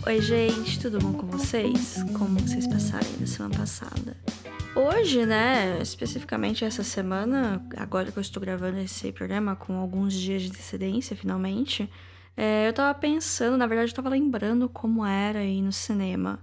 Oi, gente, tudo bom com vocês? Como vocês passaram aí da semana passada? Hoje, né, especificamente essa semana, agora que eu estou gravando esse programa com alguns dias de antecedência, finalmente, eu tava pensando, na verdade, eu tava lembrando como era ir no cinema.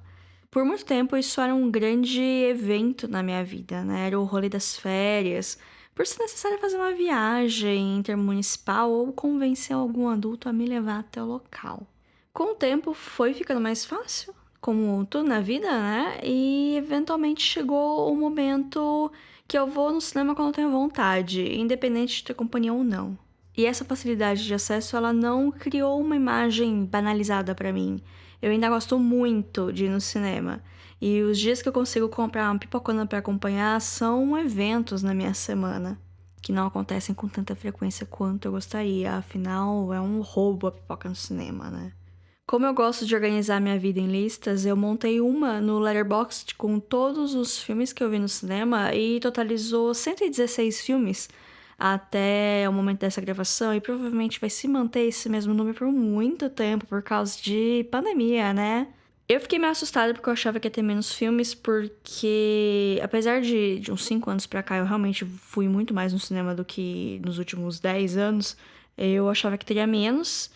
Por muito tempo, isso era um grande evento na minha vida, né? Era o rolê das férias, por ser necessário fazer uma viagem intermunicipal ou convencer algum adulto a me levar até o local. Com o tempo foi ficando mais fácil, como tudo na vida, né? E eventualmente chegou o momento que eu vou no cinema quando eu tenho vontade, independente de ter companhia ou não. E essa facilidade de acesso, ela não criou uma imagem banalizada pra mim. Eu ainda gosto muito de ir no cinema. E os dias que eu consigo comprar uma pipocona pra acompanhar são eventos na minha semana, que não acontecem com tanta frequência quanto eu gostaria. Afinal, é um roubo a pipoca no cinema, né? Como eu gosto de organizar minha vida em listas, eu montei uma no Letterboxd com todos os filmes que eu vi no cinema e totalizou 116 filmes até o momento dessa gravação e provavelmente vai se manter esse mesmo número por muito tempo por causa de pandemia, né? Eu fiquei meio assustada porque eu achava que ia ter menos filmes, porque apesar de uns 5 anos pra cá eu realmente fui muito mais no cinema do que nos últimos 10 anos, eu achava que teria menos.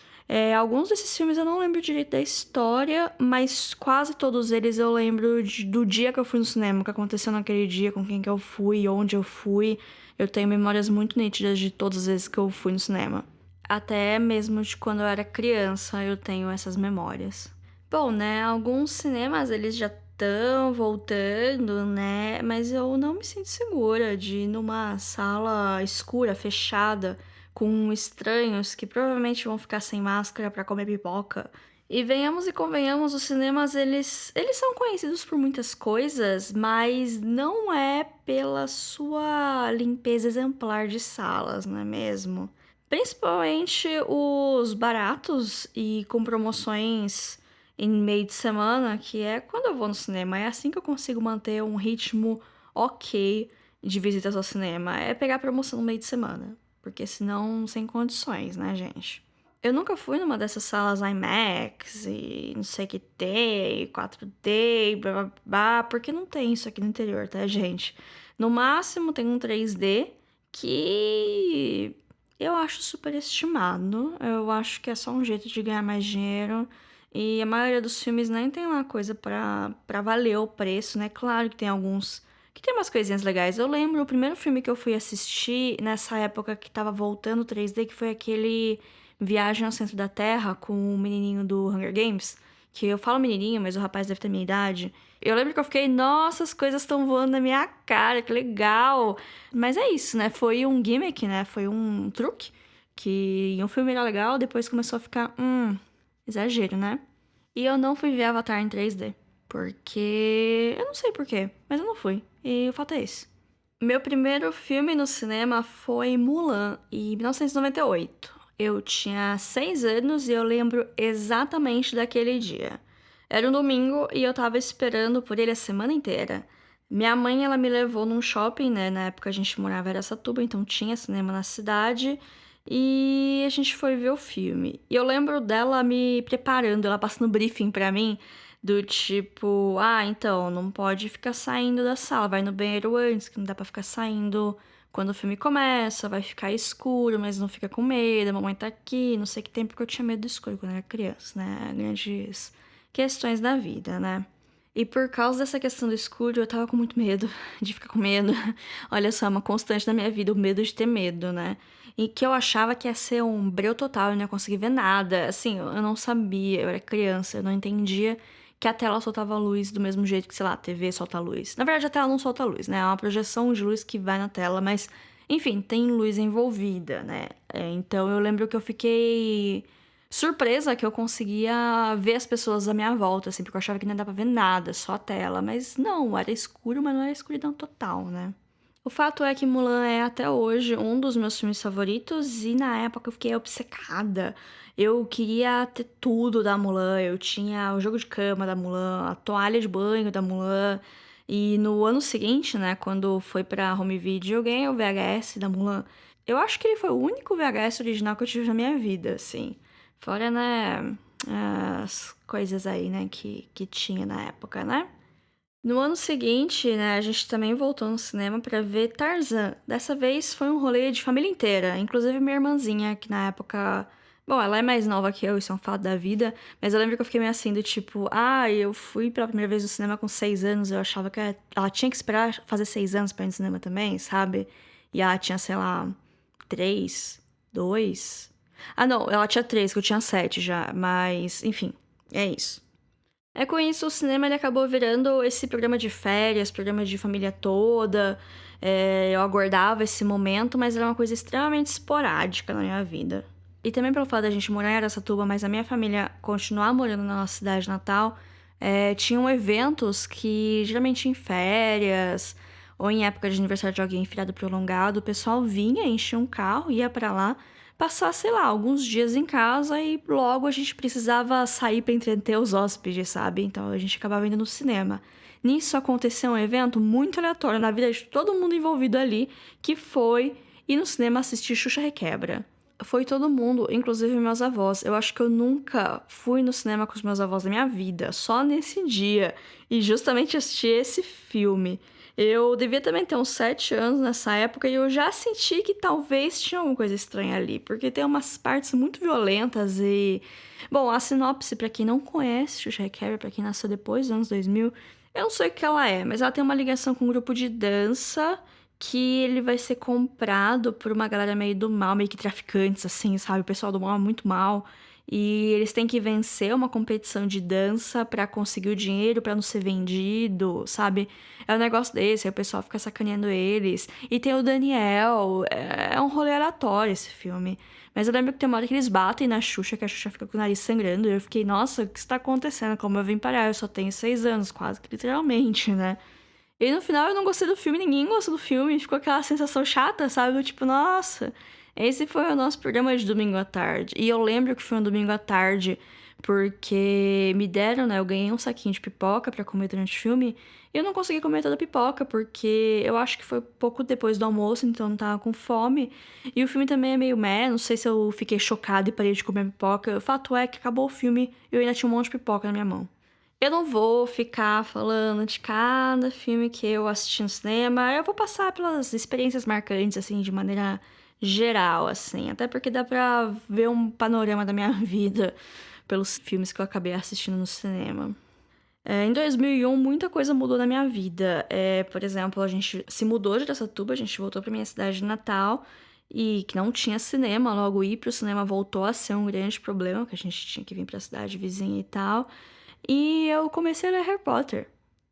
Alguns desses filmes eu não lembro direito da história, mas quase todos eles eu lembro do dia que eu fui no cinema, o que aconteceu naquele dia, com quem que eu fui, onde eu fui. Eu tenho memórias muito nítidas de todas as vezes que eu fui no cinema. Até mesmo de quando eu era criança, eu tenho essas memórias. Bom, né, alguns cinemas eles já estão voltando, né, mas eu não me sinto segura de ir numa sala escura, fechada, com estranhos que provavelmente vão ficar sem máscara pra comer pipoca. E venhamos e convenhamos, os cinemas eles são conhecidos por muitas coisas, mas não é pela sua limpeza exemplar de salas, não é mesmo? Principalmente os baratos e com promoções em meio de semana, que é quando eu vou no cinema. É assim que eu consigo manter um ritmo ok de visitas ao cinema. É pegar promoção no meio de semana. Porque senão, sem condições, né, gente? Eu nunca fui numa dessas salas IMAX e não sei o que tem, 4D, blá blá blá, porque não tem isso aqui no interior, tá, gente? No máximo tem um 3D que eu acho superestimado. Eu acho que é só um jeito de ganhar mais dinheiro. E a maioria dos filmes nem tem lá coisa pra valer o preço, né? Claro que tem alguns que tem umas coisinhas legais. Eu lembro o primeiro filme que eu fui assistir nessa época que tava voltando o 3D, que foi aquele Viagem ao Centro da Terra com o menininho do Hunger Games. Que eu falo menininho, mas o rapaz deve ter minha idade. Eu lembro que eu fiquei, nossa, as coisas estão voando na minha cara, que legal. Mas é isso, né? Foi um gimmick, né? Foi um truque. Que um filme era legal, depois começou a ficar, exagero, né? E eu não fui ver Avatar em 3D. Porque. Eu não sei porquê, mas eu não fui. E o fato é esse. Meu primeiro filme no cinema foi Mulan, em 1998. Eu tinha 6 anos e eu lembro exatamente daquele dia. Era um domingo e eu tava esperando por ele a semana inteira. Minha mãe, ela me levou num shopping, né? Na época a gente morava em Araçatuba, então tinha cinema na cidade. E a gente foi ver o filme. E eu lembro dela me preparando, ela passando briefing pra mim, do tipo, então, não pode ficar saindo da sala, vai no banheiro antes, que não dá pra ficar saindo quando o filme começa, vai ficar escuro, mas não fica com medo, a mamãe tá aqui, não sei que tempo, porque eu tinha medo do escuro quando eu era criança, né? Grandes questões da vida, né? E por causa dessa questão do escuro, eu tava com muito medo de ficar com medo. Olha só, é uma constante na minha vida, o medo de ter medo, né? E que eu achava que ia ser um breu total, eu não ia conseguir ver nada. Assim, eu não sabia, eu era criança, eu não entendia que a tela soltava luz do mesmo jeito que, sei lá, a TV solta luz. Na verdade, a tela não solta luz, né? É uma projeção de luz que vai na tela, mas, enfim, tem luz envolvida, né? Então eu lembro que eu fiquei surpresa que eu conseguia ver as pessoas à minha volta, assim, porque eu achava que não ia dar pra ver nada, só a tela. Mas não, era escuro, mas não era escuridão total, né? O fato é que Mulan é até hoje um dos meus filmes favoritos e na época eu fiquei obcecada. Eu queria ter tudo da Mulan, eu tinha o jogo de cama da Mulan, a toalha de banho da Mulan. E no ano seguinte, né, quando foi pra home video, eu ganhei o VHS da Mulan. Eu acho que ele foi o único VHS original que eu tive na minha vida, assim. Fora, né, as coisas aí, né, que tinha na época, né? No ano seguinte, né, a gente também voltou no cinema pra ver Tarzan. Dessa vez foi um rolê de família inteira, inclusive minha irmãzinha, que na época. Bom, ela é mais nova que eu, isso é um fato da vida, mas eu lembro que eu fiquei meio assim, do tipo, eu fui pela primeira vez no cinema com 6 anos, eu achava que ela tinha que esperar fazer 6 anos pra ir no cinema também, sabe? E ela tinha, sei lá, 3, 2. Ah, não, ela tinha 3, que eu tinha 7 já, mas, enfim, é isso. É com isso, o cinema ele acabou virando esse programa de férias, programa de família toda. Eu aguardava esse momento, mas era uma coisa extremamente esporádica na minha vida. E também pelo fato da gente morar em Araçatuba, mas a minha família continuar morando na nossa cidade natal, tinham eventos que, geralmente em férias, ou em época de aniversário de alguém, feriado prolongado, o pessoal vinha, enchia um carro, ia pra lá, passar, sei lá, alguns dias em casa e logo a gente precisava sair pra entreter os hóspedes, sabe? Então a gente acabava indo no cinema. Nisso aconteceu um evento muito aleatório na vida de todo mundo envolvido ali, que foi ir no cinema assistir Xuxa Requebra. Foi todo mundo, inclusive meus avós. Eu acho que eu nunca fui no cinema com os meus avós na minha vida, só nesse dia. E justamente assisti esse filme. Eu devia também ter uns 7 anos nessa época e eu já senti que talvez tinha alguma coisa estranha ali, porque tem umas partes muito violentas e... Bom, a sinopse, pra quem não conhece Xuxa Requebra, pra quem nasceu depois dos anos 2000, eu não sei o que ela é, mas ela tem uma ligação com um grupo de dança que ele vai ser comprado por uma galera meio do mal, meio que traficantes, assim, sabe? O pessoal do mal é muito mal. E eles têm que vencer uma competição de dança pra conseguir o dinheiro, pra não ser vendido, sabe? É um negócio desse, aí o pessoal fica sacaneando eles. E tem o Daniel, é um rolê aleatório esse filme. Mas eu lembro que tem uma hora que eles batem na Xuxa, que a Xuxa fica com o nariz sangrando. E eu fiquei, nossa, o que está acontecendo? Como eu vim parar? Eu só tenho 6 anos, quase que literalmente, né? E no final eu não gostei do filme, ninguém gostou do filme, ficou aquela sensação chata, sabe? Do tipo, nossa, esse foi o nosso programa de domingo à tarde. E eu lembro que foi um domingo à tarde, porque me deram, né? Eu ganhei um saquinho de pipoca pra comer durante o filme, e eu não consegui comer toda a pipoca, porque eu acho que foi pouco depois do almoço, então eu não tava com fome. E o filme também é meio meh, não sei se eu fiquei chocada e parei de comer pipoca. O fato é que acabou o filme e eu ainda tinha um monte de pipoca na minha mão. Eu não vou ficar falando de cada filme que eu assisti no cinema. Eu vou passar pelas experiências marcantes, assim, de maneira geral, assim. Até porque dá pra ver um panorama da minha vida pelos filmes que eu acabei assistindo no cinema. Em 2001, muita coisa mudou na minha vida. Por exemplo, a gente se mudou de Araçatuba, a gente voltou pra minha cidade de Natal. E que não tinha cinema, logo ir pro cinema voltou a ser um grande problema, porque a gente tinha que vir pra cidade vizinha e tal. E eu comecei a ler Harry Potter.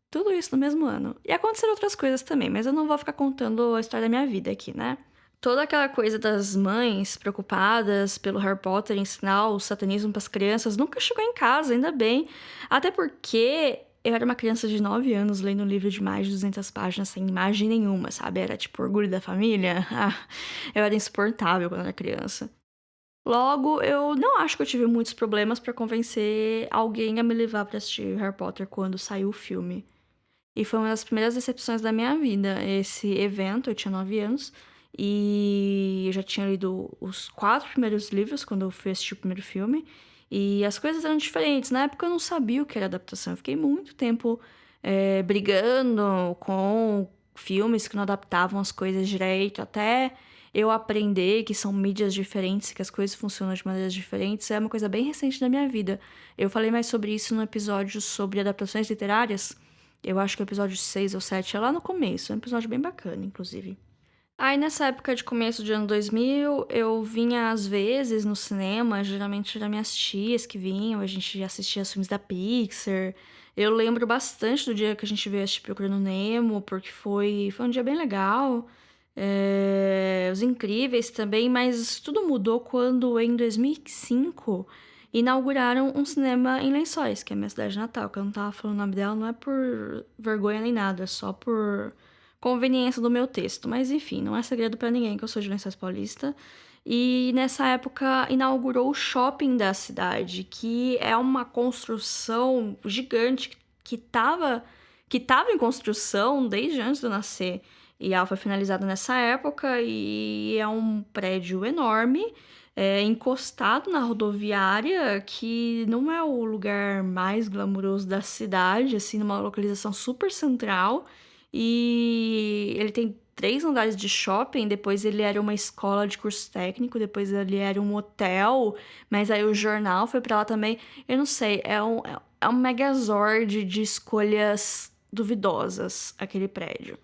Tudo isso no mesmo ano. E aconteceram outras coisas também, mas eu não vou ficar contando a história da minha vida aqui, né? Toda aquela coisa das mães preocupadas pelo Harry Potter ensinar o satanismo para as crianças nunca chegou em casa, ainda bem. Até porque eu era uma criança de 9 anos lendo um livro de mais de 200 páginas sem imagem nenhuma, sabe? Era tipo orgulho da família. Eu era insuportável quando era criança. Logo, eu não acho que eu tive muitos problemas pra convencer alguém a me levar pra assistir Harry Potter quando saiu o filme. E foi uma das primeiras decepções da minha vida. Esse evento, eu tinha 9 anos, e eu já tinha lido os 4 primeiros livros quando eu fui assistir o primeiro filme. E as coisas eram diferentes. Na época eu não sabia o que era adaptação. Eu fiquei muito tempo brigando com filmes que não adaptavam as coisas direito, até eu aprender que são mídias diferentes, que as coisas funcionam de maneiras diferentes, é uma coisa bem recente da minha vida. Eu falei mais sobre isso no episódio sobre adaptações literárias. Eu acho que o episódio 6 ou 7 é lá no começo, é um episódio bem bacana, inclusive. Aí nessa época de começo de ano 2000, eu vinha às vezes no cinema, geralmente eram minhas tias que vinham, a gente assistia os filmes da Pixar. Eu lembro bastante do dia que a gente veio assistir Procurando Nemo, porque foi um dia bem legal. Os Incríveis também, mas tudo mudou quando em 2005 inauguraram um cinema em Lençóis, que é a minha cidade natal, que eu não tava falando o nome dela, não é por vergonha nem nada, é só por conveniência do meu texto. Mas enfim, não é segredo pra ninguém que eu sou de Lençóis Paulista. E nessa época inaugurou o shopping da cidade, que é uma construção gigante que tava em construção desde antes de eu nascer. E ela foi finalizada nessa época e é um prédio enorme, encostado na rodoviária, que não é o lugar mais glamuroso da cidade, assim, numa localização super central. E ele tem 3 andares de shopping, depois ele era uma escola de curso técnico, depois ele era um hotel, mas aí o jornal foi pra lá também. Eu não sei, é um megazord de escolhas duvidosas, aquele prédio.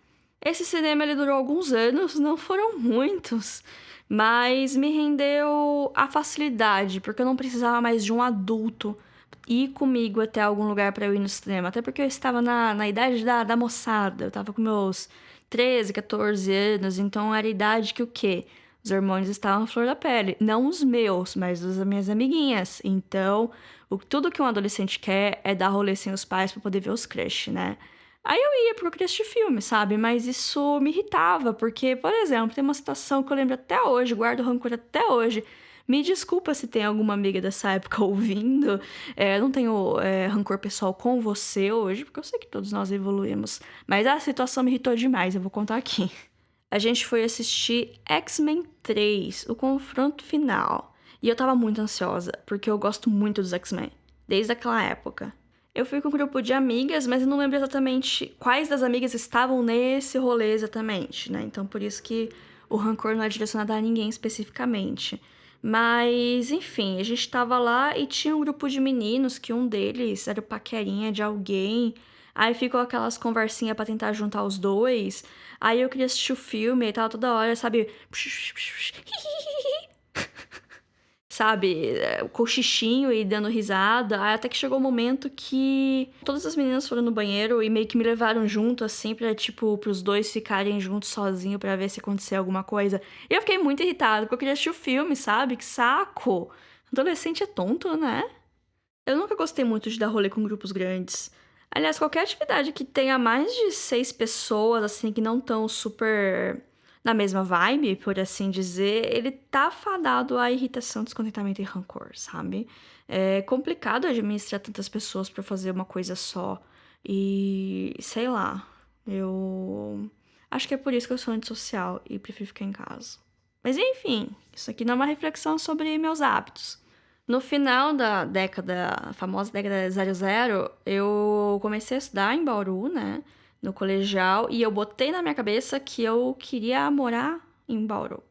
Esse cinema ele durou alguns anos, não foram muitos, mas me rendeu a facilidade, porque eu não precisava mais de um adulto ir comigo até algum lugar para eu ir no cinema. Até porque eu estava na idade da moçada, eu tava com meus 13, 14 anos, então era a idade que o quê? Os hormônios estavam à flor da pele. Não os meus, mas os das minhas amiguinhas. Então, tudo que um adolescente quer é dar rolê sem os pais para poder ver os crush, né? Aí eu ia pro crush de filme, sabe? Mas isso me irritava, porque, por exemplo, tem uma situação que eu lembro até hoje, guardo rancor até hoje. Me desculpa se tem alguma amiga dessa época ouvindo. Eu não tenho rancor pessoal com você hoje, porque eu sei que todos nós evoluímos. Mas a situação me irritou demais, eu vou contar aqui. A gente foi assistir X-Men 3, o confronto final. E eu tava muito ansiosa, porque eu gosto muito dos X-Men, desde aquela época. Eu fui com um grupo de amigas, mas eu não lembro exatamente quais das amigas estavam nesse rolê exatamente, né? Então por isso que o rancor não é direcionado a ninguém especificamente. Mas, enfim, a gente tava lá e tinha um grupo de meninos que um deles era o paquerinha de alguém. Aí ficou aquelas conversinhas pra tentar juntar os dois. Aí eu queria assistir o filme e tava toda hora, sabe? Sabe, cochichinho e dando risada. Aí até que chegou o momento que todas as meninas foram no banheiro e meio que me levaram junto, assim, pra, tipo, pros dois ficarem juntos sozinhos pra ver se acontecia alguma coisa. E eu fiquei muito irritada, porque eu queria assistir o filme, sabe? Que saco! Adolescente é tonto, né? Eu nunca gostei muito de dar rolê com grupos grandes. Aliás, qualquer atividade que tenha mais de 6 pessoas, assim, que não estão super na mesma vibe, por assim dizer, ele tá fadado à irritação, descontentamento e rancor, sabe? É complicado administrar tantas pessoas pra fazer uma coisa só. E sei lá, eu acho que é por isso que eu sou antissocial e prefiro ficar em casa. Mas enfim, isso aqui não é uma reflexão sobre meus hábitos. No final da década, a famosa década 00, eu comecei a estudar em Bauru, né? No colegial, e eu botei na minha cabeça que eu queria morar em Bauru.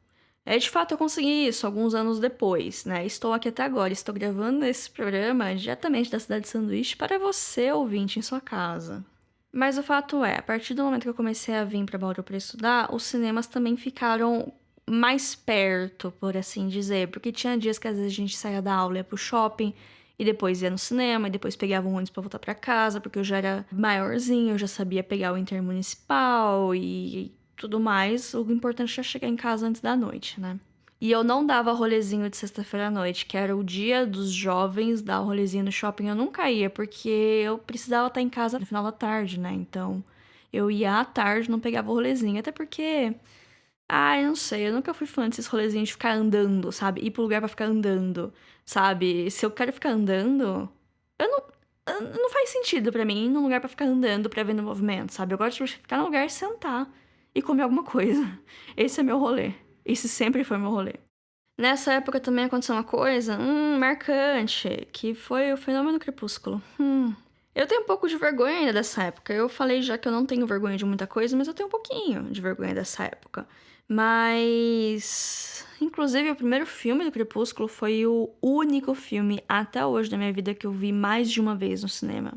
De fato, eu consegui isso alguns anos depois, né? Estou aqui até agora, estou gravando esse programa diretamente da cidade de Sanduíche para você, ouvinte, em sua casa. Mas o fato é, a partir do momento que eu comecei a vir para Bauru para estudar, os cinemas também ficaram mais perto, por assim dizer, porque tinha dias que às vezes a gente saía da aula e ia pro shopping e depois ia no cinema e depois pegava um ônibus para voltar para casa, porque eu já era maiorzinho, eu já sabia pegar o intermunicipal e tudo mais. O importante era chegar em casa antes da noite, né? E eu não dava rolezinho de sexta-feira à noite, que era o dia dos jovens dar rolezinho no shopping. Eu nunca ia, porque eu precisava estar em casa no final da tarde, né? Então, eu ia à tarde, não pegava o rolezinho. Até porque, eu não sei, eu nunca fui fã desses rolezinhos de ficar andando, sabe? Ir pro lugar pra ficar andando, sabe? Se eu quero ficar andando, não faz sentido pra mim ir num lugar pra ficar andando, pra ver no movimento, sabe? Eu gosto de ficar no lugar e sentar e comer alguma coisa. Esse é meu rolê. Esse sempre foi meu rolê. Nessa época também aconteceu uma coisa, marcante, que foi o fenômeno Crepúsculo. Eu tenho um pouco de vergonha ainda dessa época. Eu falei já que eu não tenho vergonha de muita coisa, mas eu tenho um pouquinho de vergonha dessa época. Mas, inclusive, o primeiro filme do Crepúsculo foi o único filme até hoje da minha vida que eu vi mais de uma vez no cinema.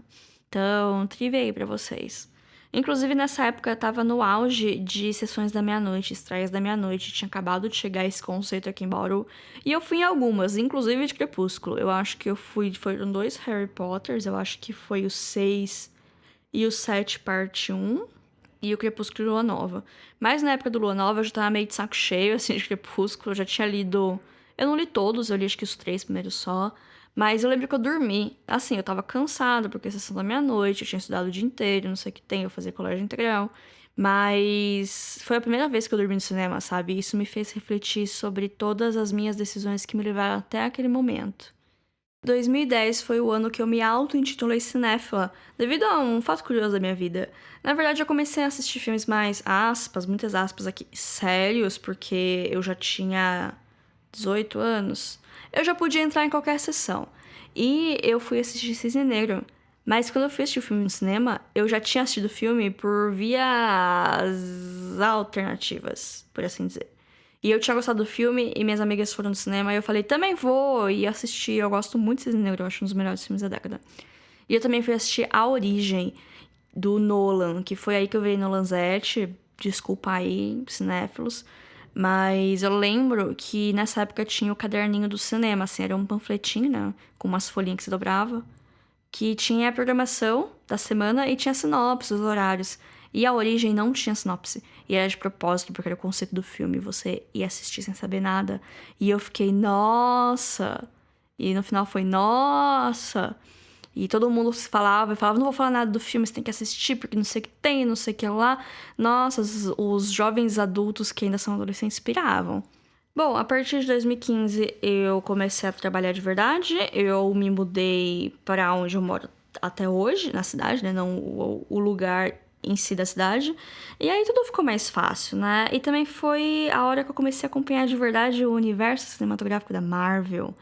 Então, trivia aí pra vocês. Inclusive, nessa época, eu tava no auge de sessões da meia-noite, estreias da meia-noite. Tinha acabado de chegar esse conceito aqui em Bauru. E eu fui em algumas, inclusive de Crepúsculo. Eu acho que eu fui... Foram 2 Harry Potters. Eu acho que foi o 6 e o 7 parte 1. E o Crepúsculo e Lua Nova. Mas na época do Lua Nova, eu já tava meio de saco cheio, assim, de Crepúsculo. Eu já tinha lido... Eu não li todos, eu li acho que os 3 primeiros só. Mas eu lembro que eu dormi. Assim, eu tava cansada, porque sessão da meia-noite, eu tinha estudado o dia inteiro, não sei o que tem, eu fazia colégio integral. Mas foi a primeira vez que eu dormi no cinema, sabe? Isso me fez refletir sobre todas as minhas decisões que me levaram até aquele momento. 2010 foi o ano que eu me auto-intitulei cinéfila, devido a um fato curioso da minha vida. Na verdade, eu comecei a assistir filmes mais, aspas, muitas aspas aqui, sérios, porque eu já tinha 18 anos, eu já podia entrar em qualquer sessão. E eu fui assistir Cisne Negro. Mas quando eu fui assistir o filme no cinema, eu já tinha assistido o filme por vias alternativas, por assim dizer. E eu tinha gostado do filme e minhas amigas foram no cinema e eu falei, também vou e assisti. Eu gosto muito de Cisne Negro, eu acho um dos melhores filmes da década. E eu também fui assistir A Origem, do Nolan, que foi aí que eu virei Nolanzete. Desculpa aí, cinéfilos. Mas eu lembro que nessa época tinha o caderninho do cinema, assim, era um panfletinho, né? Com umas folhinhas que se dobrava. Que tinha a programação da semana e tinha sinopse, os horários. E A Origem não tinha sinopse. E era de propósito, porque era o conceito do filme. Você ia assistir sem saber nada. E eu fiquei, nossa! E no final foi, nossa! E todo mundo falava, não vou falar nada do filme, você tem que assistir, porque não sei o que tem, não sei o que lá. Nossa, os jovens adultos que ainda são adolescentes piravam. Bom, a partir de 2015 eu comecei a trabalhar de verdade. Eu me mudei para onde eu moro até hoje, na cidade, né? Não o lugar em si da cidade. E aí tudo ficou mais fácil, né? E também foi a hora que eu comecei a acompanhar de verdade o universo cinematográfico da Marvel.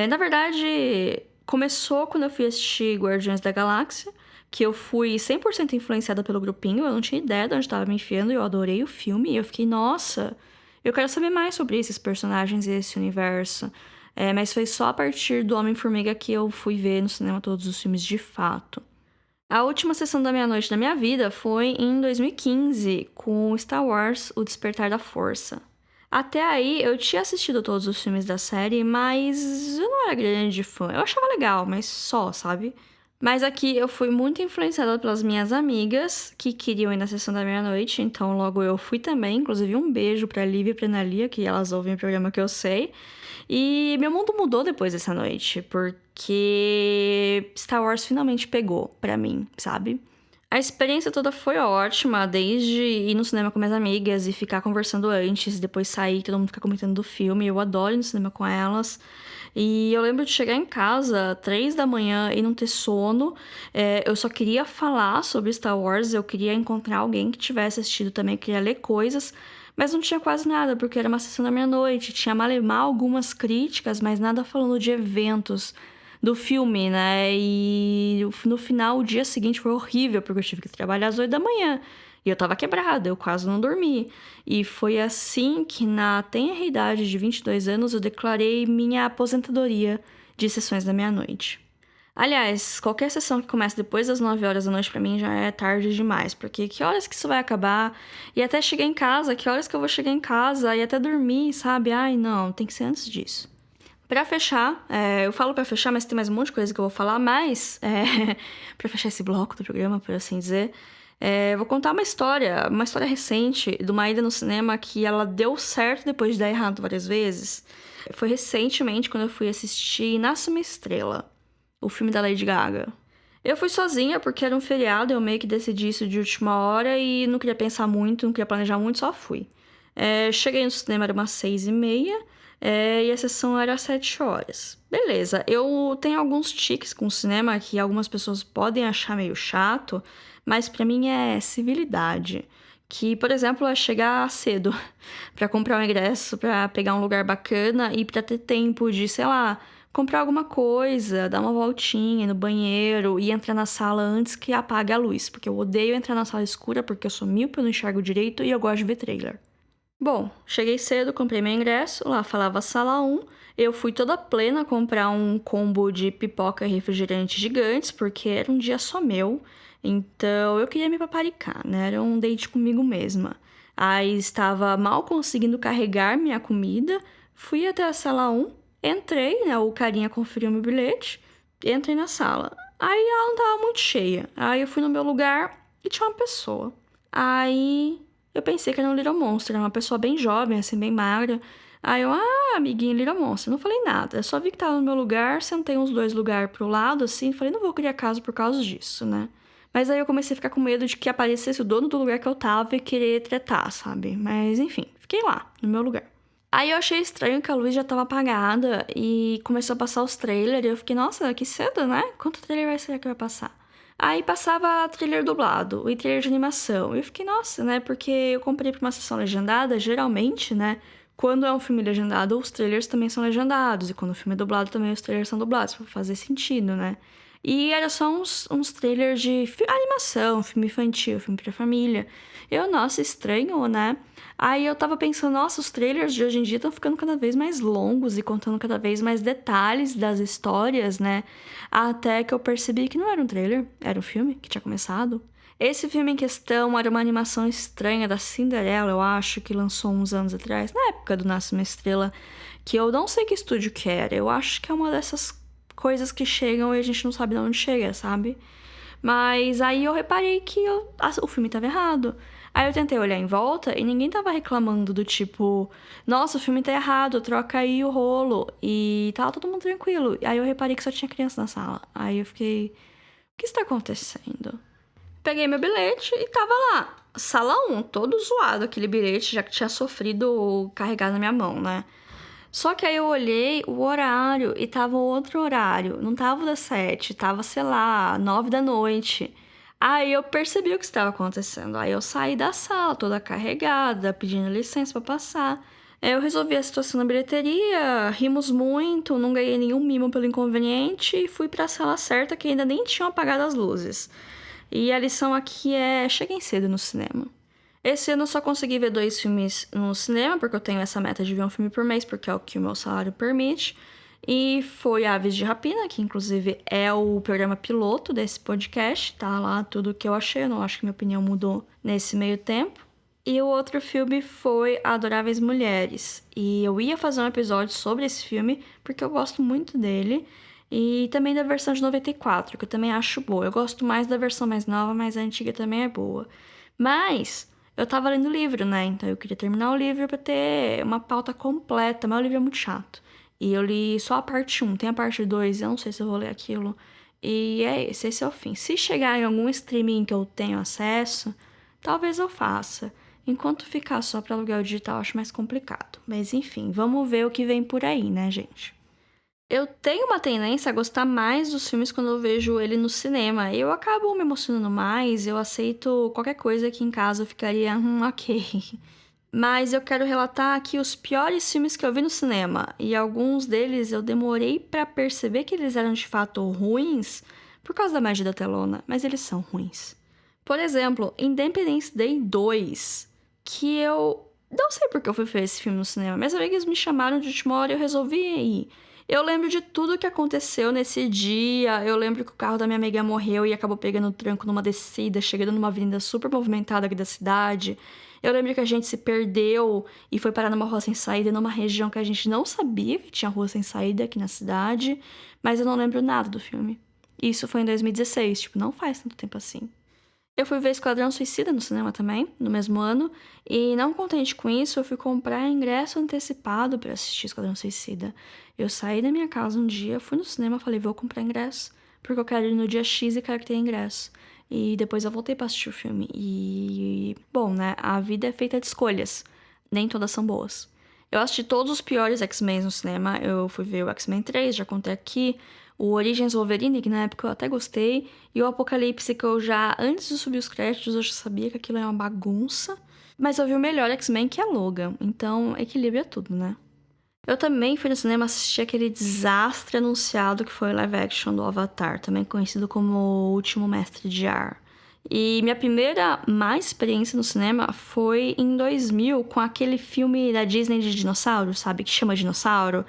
Na verdade, começou quando eu fui assistir Guardiões da Galáxia, que eu fui 100% influenciada pelo grupinho, eu não tinha ideia de onde estava me enfiando, e eu adorei o filme, e eu fiquei, nossa, eu quero saber mais sobre esses personagens e esse universo. Mas foi só a partir do Homem-Formiga que eu fui ver no cinema todos os filmes de fato. A última sessão da meia-noite da minha vida foi em 2015, com Star Wars: O Despertar da Força. Até aí, eu tinha assistido todos os filmes da série, mas eu não era grande fã. Eu achava legal, mas só, sabe? Mas aqui eu fui muito influenciada pelas minhas amigas, que queriam ir na sessão da meia-noite, então logo eu fui também. Inclusive, um beijo pra Lívia e pra Analia, que elas ouvem o programa que eu sei. E meu mundo mudou depois dessa noite, porque Star Wars finalmente pegou pra mim, sabe? A experiência toda foi ótima, desde ir no cinema com minhas amigas e ficar conversando antes, depois sair, todo mundo ficar comentando do filme. Eu adoro ir no cinema com elas. E eu lembro de chegar em casa 3 da manhã e não ter sono. Eu só queria falar sobre Star Wars, eu queria encontrar alguém que tivesse assistido também, eu queria ler coisas. Mas não tinha quase nada, porque era uma sessão da meia-noite. Tinha malemar algumas críticas, mas nada falando de eventos do filme, né? E no final, o dia seguinte foi horrível, porque eu tive que trabalhar às 8 da manhã. E eu tava quebrada, eu quase não dormi. E foi assim que, na tenra idade de 22 anos, eu declarei minha aposentadoria de sessões da meia-noite. Aliás, qualquer sessão que começa depois das 9 horas da noite pra mim já é tarde demais, porque que horas que isso vai acabar? E até chegar em casa, que horas que eu vou chegar em casa? E até dormir, sabe? Ai, não, tem que ser antes disso. Pra fechar, eu falo pra fechar, mas tem mais um monte de coisa que eu vou falar, mas pra fechar esse bloco do programa, por assim dizer, eu vou contar uma história recente de uma ida no cinema que ela deu certo depois de dar errado várias vezes. Foi recentemente quando eu fui assistir Nasce uma Estrela, o filme da Lady Gaga. Eu fui sozinha porque era um feriado, eu meio que decidi isso de última hora e não queria pensar muito, não queria planejar muito, só fui. Cheguei no cinema, era umas 6h30, e a sessão era às 7 horas. Beleza, eu tenho alguns tiques com o cinema que algumas pessoas podem achar meio chato, mas pra mim é civilidade. Que, por exemplo, é chegar cedo pra comprar um ingresso, pra pegar um lugar bacana e pra ter tempo de, sei lá, comprar alguma coisa, dar uma voltinha no banheiro e entrar na sala antes que apague a luz. Porque eu odeio entrar na sala escura porque eu sou míope, eu não enxergo direito e eu gosto de ver trailer. Bom, cheguei cedo, comprei meu ingresso, lá falava sala 1. Eu fui toda plena comprar um combo de pipoca e refrigerante gigantes, porque era um dia só meu. Então eu queria me paparicar, né? Era um date comigo mesma. Aí estava mal conseguindo carregar minha comida, fui até a sala 1, entrei, né? O carinha conferiu meu bilhete, entrei na sala. Aí ela não tava muito cheia. Aí eu fui no meu lugar e tinha uma pessoa. Aí eu pensei que era um Little Monster, era uma pessoa bem jovem, assim, bem magra. Aí eu, amiguinho Little Monster, não falei nada. Eu só vi que tava no meu lugar, sentei uns 2 lugares pro lado, assim, falei, não vou criar caso por causa disso, né? Mas aí eu comecei a ficar com medo de que aparecesse o dono do lugar que eu tava e querer tretar, sabe? Mas enfim, fiquei lá, no meu lugar. Aí eu achei estranho que a luz já tava apagada e começou a passar os trailers e eu fiquei, nossa, que cedo, né? Quanto trailer será que vai passar? Aí passava trailer dublado e trailer de animação. E eu fiquei, nossa, né? Porque eu comprei pra uma sessão legendada, geralmente, né? quando é um filme legendado, os trailers também são legendados. E quando o filme é dublado, também os trailers são dublados, pra fazer sentido, né? E era só uns trailers de animação, filme infantil, filme pra família. Nossa, estranho, né? Aí eu tava pensando, nossa, os trailers de hoje em dia estão ficando cada vez mais longos e contando cada vez mais detalhes das histórias, né? Até que eu percebi que não era um trailer, era um filme que tinha começado. Esse filme em questão era uma animação estranha da Cinderela, eu acho, que lançou uns anos atrás, na época do Nasce uma Estrela, que eu não sei que estúdio que era. Eu acho que é uma dessas coisas que chegam e a gente não sabe de onde chega, sabe? Mas aí eu reparei que o filme tava errado. Aí eu tentei olhar em volta e ninguém tava reclamando do tipo, nossa, o filme tá errado, troca aí o rolo. E tava todo mundo tranquilo. Aí eu reparei que só tinha criança na sala. Aí eu fiquei, o que está acontecendo? Peguei meu bilhete e tava lá, sala 1, todo zoado aquele bilhete, já que tinha sofrido carregar na minha mão, né? Só que aí eu olhei o horário e tava outro horário. Não tava das 7, tava, sei lá, 9 da noite. Aí eu percebi o que estava acontecendo. Aí eu saí da sala, toda carregada, pedindo licença pra passar. Aí eu resolvi a situação na bilheteria, rimos muito, não ganhei nenhum mimo pelo inconveniente e fui pra sala certa que ainda nem tinham apagado as luzes. E a lição aqui é: cheguem cedo no cinema. Esse ano eu só consegui ver 2 filmes no cinema, porque eu tenho essa meta de ver um filme por mês, porque é o que o meu salário permite. E foi Aves de Rapina, que inclusive é o programa piloto desse podcast. Tá lá tudo o que eu achei, eu não acho que minha opinião mudou nesse meio tempo. E o outro filme foi Adoráveis Mulheres. E eu ia fazer um episódio sobre esse filme, porque eu gosto muito dele. E também da versão de 94, que eu também acho boa. Eu gosto mais da versão mais nova, mas a antiga também é boa. Mas eu tava lendo o livro, né? Então eu queria terminar o livro pra ter uma pauta completa, mas o livro é muito chato. E eu li só a parte 1, tem a parte 2, eu não sei se eu vou ler aquilo. E é esse é o fim. Se chegar em algum streaming que eu tenho acesso, talvez eu faça. Enquanto ficar só pra aluguel digital, eu acho mais complicado. Mas enfim, vamos ver o que vem por aí, né, gente? Eu tenho uma tendência a gostar mais dos filmes quando eu vejo ele no cinema. Eu acabo me emocionando mais, eu aceito qualquer coisa que em casa eu ficaria, ok. Mas eu quero relatar aqui os piores filmes que eu vi no cinema. E alguns deles eu demorei pra perceber que eles eram de fato ruins por causa da magia da telona, mas eles são ruins. Por exemplo, Independence Day 2, que eu não sei por que eu fui ver esse filme no cinema. Minhas amigas me chamaram de última hora e eu resolvi ir. Eu lembro de tudo que aconteceu nesse dia. Eu lembro que o carro da minha amiga morreu e acabou pegando tranco numa descida, chegando numa avenida super movimentada aqui da cidade. Eu lembro que a gente se perdeu e foi parar numa rua sem saída, numa região que a gente não sabia que tinha rua sem saída aqui na cidade. Mas eu não lembro nada do filme. Isso foi em 2016, tipo, não faz tanto tempo assim. Eu fui ver Esquadrão Suicida no cinema também, no mesmo ano, e não contente com isso, eu fui comprar ingresso antecipado para assistir Esquadrão Suicida. Eu saí da minha casa um dia, fui no cinema, falei, vou comprar ingresso, porque eu quero ir no dia X e quero que tenha ingresso. E depois eu voltei para assistir o filme. E, bom, né, a vida é feita de escolhas, nem todas são boas. Eu assisti todos os piores X-Men no cinema, eu fui ver o X-Men 3, já contei aqui, o Origins Wolverine, que na época eu até gostei, e o Apocalipse, que eu já, antes de subir os créditos, eu já sabia que aquilo é uma bagunça. Mas eu vi o melhor X-Men, que é Logan, então equilibra tudo, né? Eu também fui no cinema assistir aquele desastre anunciado que foi o live action do Avatar, também conhecido como O Último Mestre de Ar. E minha primeira má experiência no cinema foi em 2000, com aquele filme da Disney de dinossauro, sabe? Que chama Dinossauro.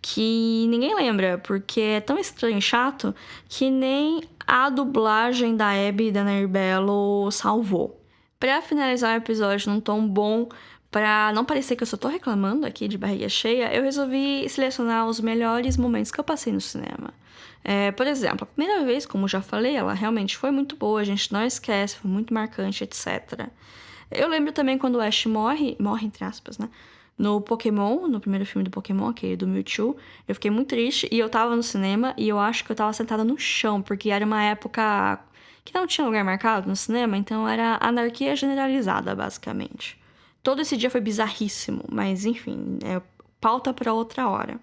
Que ninguém lembra, porque é tão estranho e chato que nem a dublagem da Abby e da Narbello salvou. Pra finalizar o episódio num tom bom, pra não parecer que eu só tô reclamando aqui de barriga cheia, eu resolvi selecionar os melhores momentos que eu passei no cinema. Por exemplo, a primeira vez, como já falei, ela realmente foi muito boa, a gente não esquece, foi muito marcante, etc. Eu lembro também quando o Ash morre entre aspas, né? No Pokémon, no primeiro filme do Pokémon, aquele do Mewtwo, eu fiquei muito triste e eu tava no cinema e eu acho que eu tava sentada no chão, porque era uma época que não tinha lugar marcado no cinema, então era anarquia generalizada, basicamente. Todo esse dia foi bizarríssimo, mas enfim, pauta pra outra hora.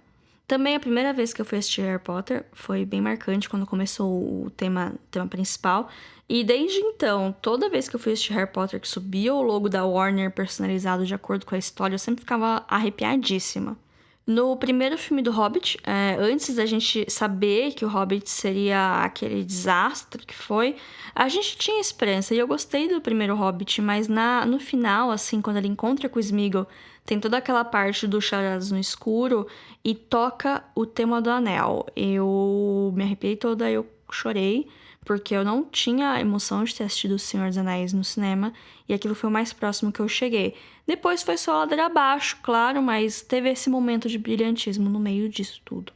Também a primeira vez que eu fui assistir Harry Potter foi bem marcante quando começou o tema principal. E desde então, toda vez que eu fui assistir Harry Potter que subia o logo da Warner personalizado de acordo com a história, eu sempre ficava arrepiadíssima. No primeiro filme do Hobbit, antes da gente saber que o Hobbit seria aquele desastre que foi, a gente tinha esperança. E eu gostei do primeiro Hobbit, mas no final, assim, quando ele encontra com o Sméagol, tem toda aquela parte do Charadas no Escuro e toca o tema do Anel. Eu me arrepiei toda, eu chorei, porque eu não tinha a emoção de ter assistido O Senhor dos Anéis no cinema, e aquilo foi o mais próximo que eu cheguei. Depois foi só ladeira abaixo, claro, mas teve esse momento de brilhantismo no meio disso tudo.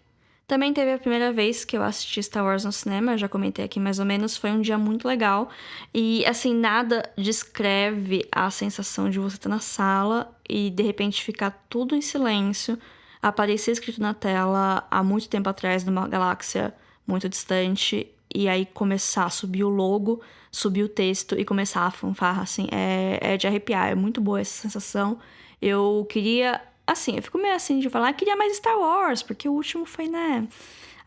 Também teve a primeira vez que eu assisti Star Wars no cinema, eu já comentei aqui mais ou menos, foi um dia muito legal. E, assim, nada descreve a sensação de você estar na sala e, de repente, ficar tudo em silêncio, aparecer escrito na tela há muito tempo atrás, numa galáxia muito distante, e aí começar a subir o logo, subir o texto e começar a fanfarra, assim, é de arrepiar, é muito boa essa sensação. Eu queria, assim, eu fico meio assim de falar, queria mais Star Wars, porque o último foi, né,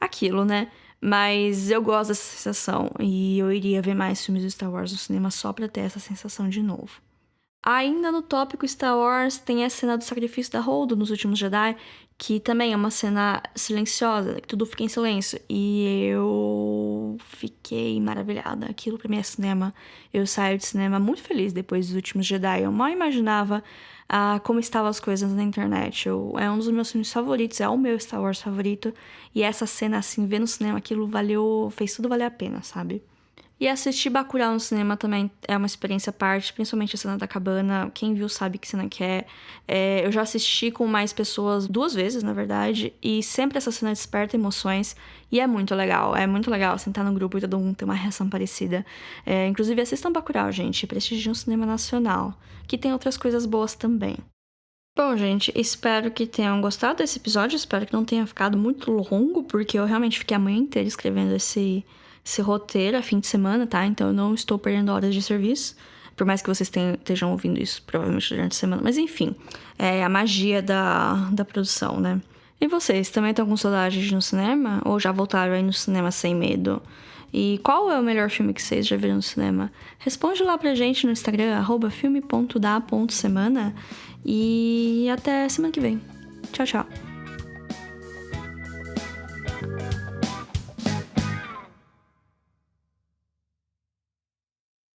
aquilo, né? Mas eu gosto dessa sensação e eu iria ver mais filmes de Star Wars no cinema só pra ter essa sensação de novo. Ainda no tópico Star Wars, tem a cena do sacrifício da Holdo nos Últimos Jedi, que também é uma cena silenciosa, que tudo fica em silêncio. E eu fiquei maravilhada. Aquilo pra mim é cinema. Eu saio de cinema muito feliz depois dos Últimos Jedi. Eu mal imaginava como estavam as coisas na internet. É um dos meus filmes favoritos, é o meu Star Wars favorito. E essa cena, assim, ver no cinema, aquilo fez tudo valer a pena, sabe? E assistir Bacurau no cinema também é uma experiência à parte, principalmente a cena da cabana. Quem viu sabe que cena que é. Eu já assisti com mais pessoas 2 vezes, na verdade, e sempre essa cena desperta emoções. E é muito legal sentar no grupo e todo mundo ter uma reação parecida. Inclusive, assistam Bacurau, gente, prestigiem o cinema nacional, que tem outras coisas boas também. Bom, gente, espero que tenham gostado desse episódio, espero que não tenha ficado muito longo, porque eu realmente fiquei a manhã inteira escrevendo esse roteiro a fim de semana, tá? Então eu não estou perdendo horas de serviço, por mais que vocês estejam ouvindo isso provavelmente durante a semana. Mas enfim, é a magia da produção, né? E vocês, também estão com saudade de ir no cinema? Ou já voltaram aí no cinema sem medo? E qual é o melhor filme que vocês já viram no cinema? Responde lá pra gente no Instagram, @filme.da.semana. E até semana que vem. Tchau, tchau.